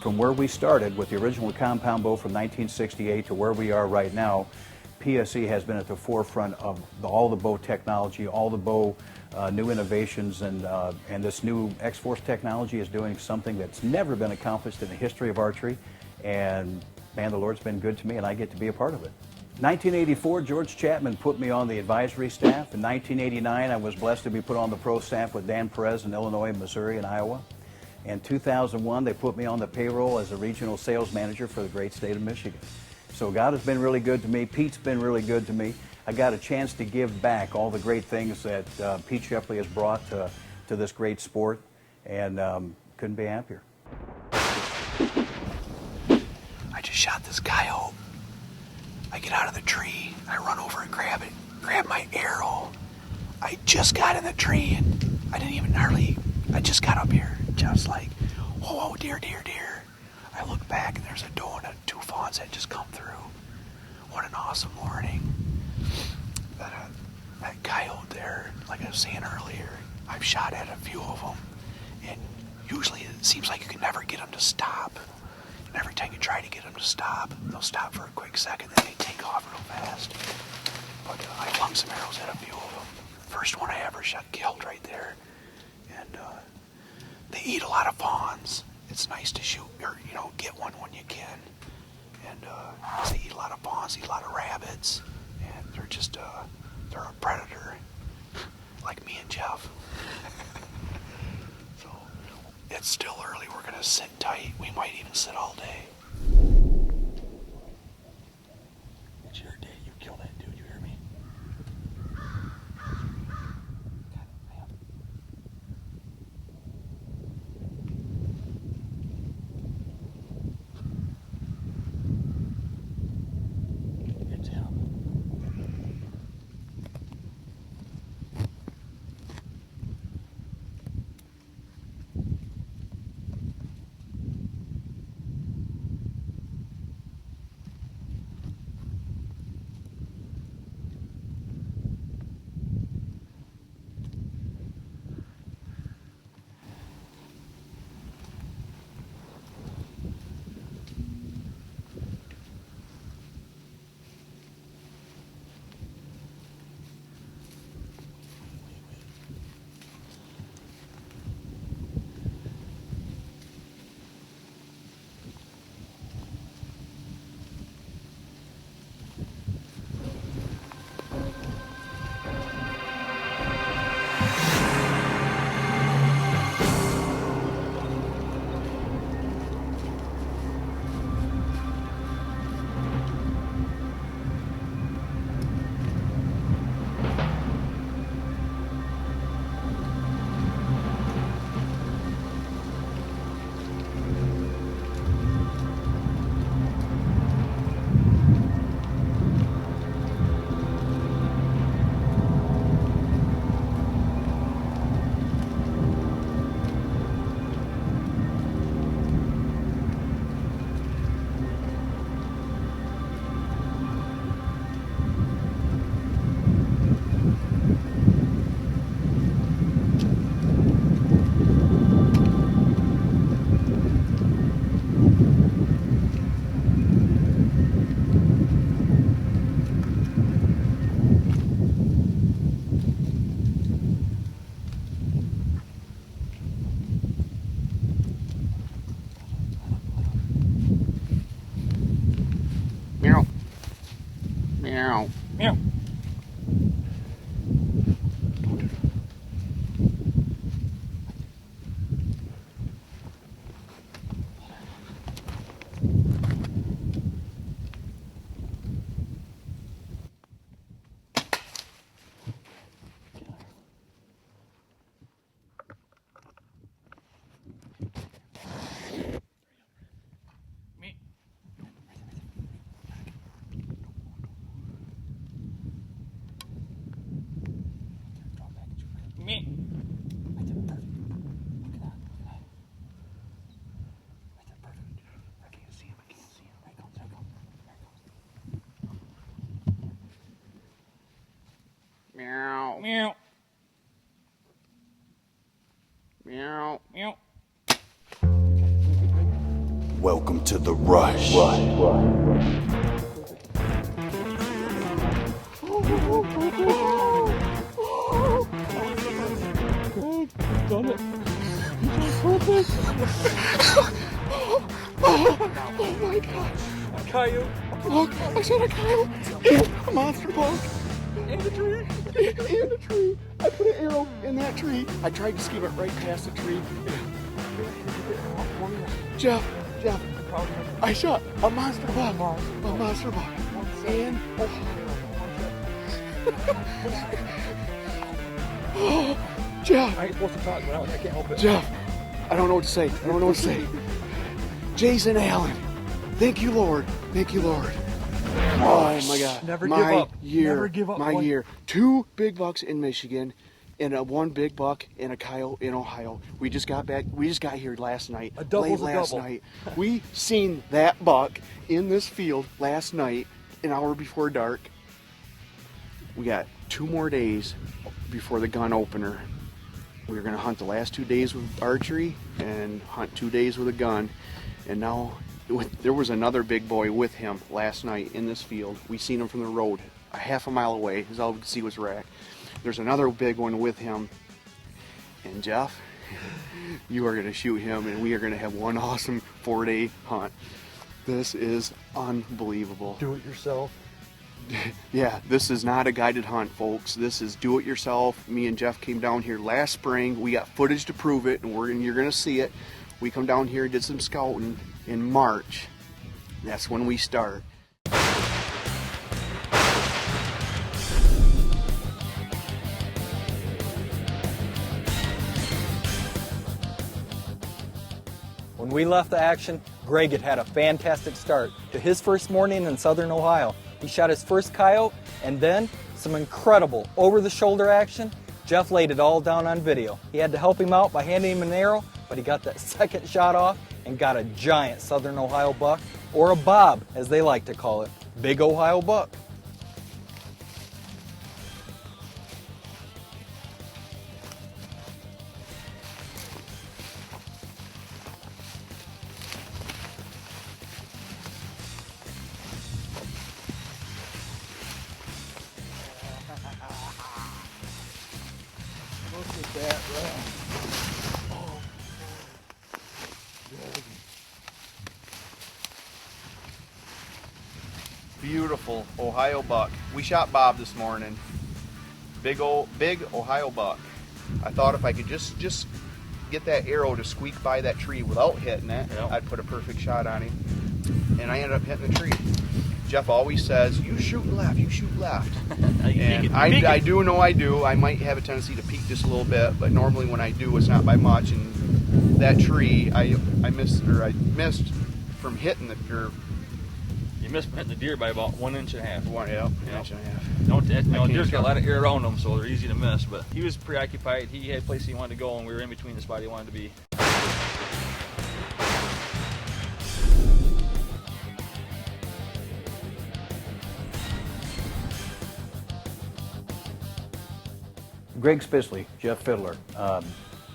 from where we started with the original compound bow from 1968 to where we are right now, PSE has been at the forefront of all the bow technology, all the bow new innovations, and this new X-Force technology is doing something that's never been accomplished in the history of archery. And man, the Lord's been good to me, and I get to be a part of it. 1984, George Chapman put me on the advisory staff. In 1989, I was blessed to be put on the pro staff with Dan Perez in Illinois, Missouri, and Iowa. In 2001, they put me on the payroll as a regional sales manager for the great state of Michigan. So God has been really good to me. Pete's been really good to me. I got a chance to give back all the great things that Pete Shepley has brought to this great sport, and couldn't be happier. I just shot this coyote. I get out of the tree, I run over and grab it, grab my arrow. I just got in the tree and I just got up here, just like, oh, deer, deer, deer. I look back and there's a doe and two fawns that just come through. What an awesome morning. That coyote there, like I was saying earlier, I've shot at a few of them, and usually it seems like you can never get them to stop. And every time you try to get them to stop, they'll stop for a quick second, then they take off real fast. But I flung some arrows at a few of them. First one I ever shot killed right there. And they eat a lot of fawns. It's nice to shoot, or get one when you can. And they eat a lot of fawns, eat a lot of rabbits, and they're just they're a predator, like me and Jeff. So it's still early. We're gonna sit tight. We might even sit all day. It's your day. You kill that dude. You hear me? It's him. Meow. Meow. Meow. Me. I did perfect. Look at that. Look at that. I did perfect. I can't see him. I can't see him. There he comes. There he comes. There he comes. Meow. Meow. Meow. Meow. Welcome to the rush. Done it. Perfect. Oh my God. A coyote. Look, I shot a coyote and a monster buck. And a tree. And a tree. I put an arrow in that tree. I tried to skim it right past the tree. Jeff, I shot a monster buck. A monster buck. And oh, Jeff. I ain't supposed to talk, but I can't help it. Jeff, I don't know what to say. I don't know what to say. Jason Allen, thank you, Lord. Thank you, Lord. Oh my God. Never give up. Never give up. My year. 2 big bucks in Michigan and one big buck and a coyote in Ohio. We just got back. We just got here last night. Late last double. night. We seen that buck in this field last night, an hour before dark. We got 2 more days before the gun opener. We were going to hunt the last 2 days with archery and hunt 2 days with a gun. And now there was another big boy with him last night in this field. We seen him from the road a half a mile away. All we could see was rack. There's another big one with him. And Jeff, you are going to shoot him, and we are going to have one awesome 4-day hunt. This is unbelievable. Do it yourself. Yeah, this is not a guided hunt, folks. This is do it yourself. Me and Jeff came down here last spring. We got footage to prove it, and you're going to see it. We come down here and did some scouting in March. That's when we start. When we left the action, Greg had a fantastic start to his first morning in southern Ohio. He shot his first coyote, and then some incredible over-the-shoulder action. Jeff laid it all down on video. He had to help him out by handing him an arrow, but he got that second shot off and got a giant southern Ohio buck, or a bob, as they like to call it, big Ohio buck. Look at that run. Beautiful Ohio buck. We shot Bob this morning. Big Ohio buck. I thought if I could just get that arrow to squeak by that tree without hitting it, I'd put a perfect shot on him. And I ended up hitting the tree. Jeff always says, you shoot left, you shoot left. And I do know I do. I might have a tendency to peek just a little bit, but normally when I do, it's not by much. And that tree, I missed from hitting the dirt. You missed hitting the deer by about 1.5 inches. An inch and a half. Deer's got a lot of air around them, so they're easy to miss. But he was preoccupied. He had a place he wanted to go, and we were in between the spot he wanted to be. Greg Spitzley, Jeff Fiddler,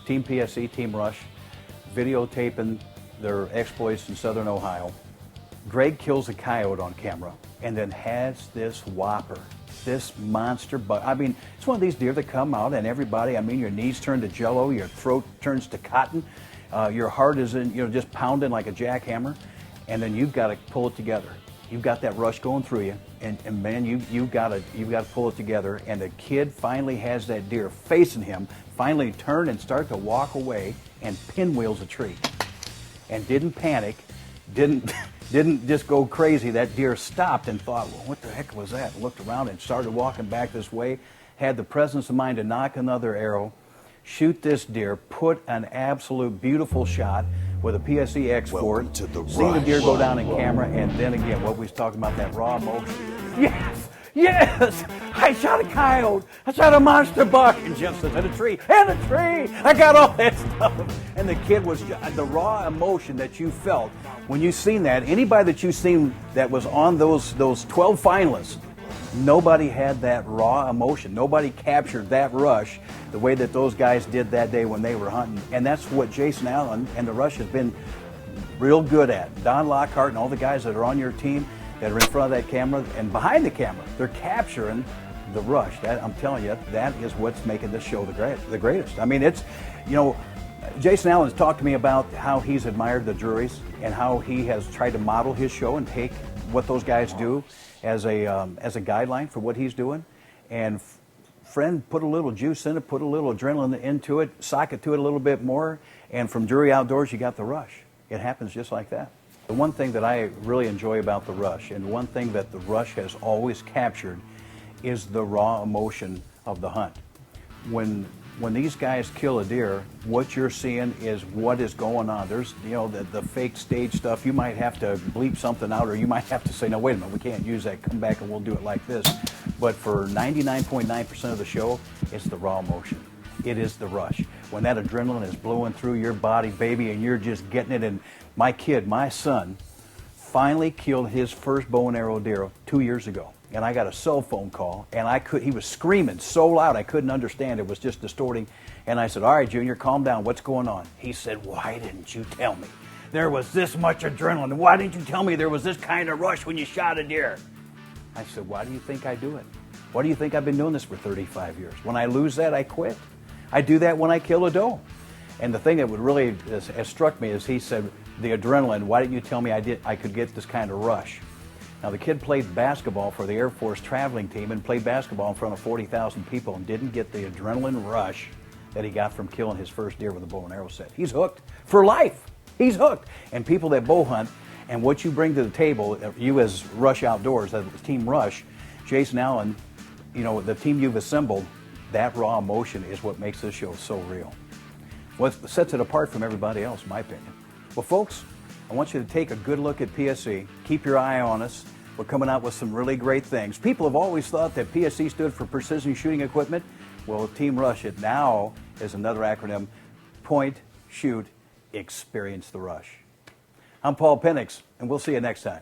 Team PSC, Team Rush, videotaping their exploits in southern Ohio. Greg kills a coyote on camera and then has this whopper, this monster buck. I mean, it's one of these deer that come out and everybody, I mean, your knees turn to jello, your throat turns to cotton, your heart is just pounding like a jackhammer, and then you've got to pull it together. You've got that rush going through you, and man, you've got to pull it together. And the kid finally has that deer facing him, finally turn and start to walk away, and pinwheels a tree, and didn't panic, didn't just go crazy. That deer stopped and thought, well, what the heck was that? Looked around and started walking back this way. Had the presence of mind to knock another arrow, shoot this deer, put an absolute beautiful shot with a PSC X4, seen the deer go down in camera, and then again, what we was talking about, that raw emotion. Yes, I shot a coyote, I shot a monster buck, and Jeff says, and a tree, I got all that stuff. And the kid was, the raw emotion that you felt when you seen that, anybody that you seen that was on those 12 finalists, nobody had that raw emotion. Nobody captured that rush the way that those guys did that day when they were hunting. And that's what Jason Allen and the Rush has been real good at. Don Lockhart and all the guys that are on your team that are in front of that camera and behind the camera, they're capturing the rush. That, I'm telling you, that is what's making this show the greatest. I mean, it's, you know, Jason Allen's talked to me about how he's admired the juries and how he has tried to model his show and take what those guys do as a guideline for what he's doing. And friend, put a little juice in it, put a little adrenaline into it, sock it to it a little bit more, and from Jury Outdoors, you got the rush. It happens just like that. The one thing that I really enjoy about the rush, and one thing that the rush has always captured, is the raw emotion of the hunt. When these guys kill a deer, what you're seeing is what is going on. There's, you know, the fake stage stuff. You might have to bleep something out, or you might have to say, no, wait a minute, we can't use that. Come back and we'll do it like this. But for 99.9% of the show, it's the raw emotion. It is the rush. When that adrenaline is blowing through your body, baby, and you're just getting it. And my kid, my son, finally killed his first bow and arrow deer 2 years ago. And I got a cell phone call, and he was screaming so loud I couldn't understand. It was just distorting. And I said, all right, Junior, calm down. What's going on? He said, why didn't you tell me there was this much adrenaline? Why didn't you tell me there was this kind of rush when you shot a deer? I said, why do you think I do it? Why do you think I've been doing this for 35 years? When I lose that, I quit. I do that when I kill a doe. And the thing that would really has struck me is he said, the adrenaline, why didn't you tell me I could get this kind of rush? Now, the kid played basketball for the Air Force traveling team and played basketball in front of 40,000 people and didn't get the adrenaline rush that he got from killing his first deer with a bow and arrow set. He's hooked for life. He's hooked. And people that bow hunt and what you bring to the table, you as Rush Outdoors, as Team Rush, Jason Allen, you know, the team you've assembled, that raw emotion is what makes this show so real. What sets it apart from everybody else, in my opinion. Well, folks, I want you to take a good look at PSE. Keep your eye on us. We're coming out with some really great things. People have always thought that PSE stood for Precision Shooting Equipment. Well, Team Rush, it now is another acronym. Point, shoot, experience the rush. I'm Paul Penix, and we'll see you next time.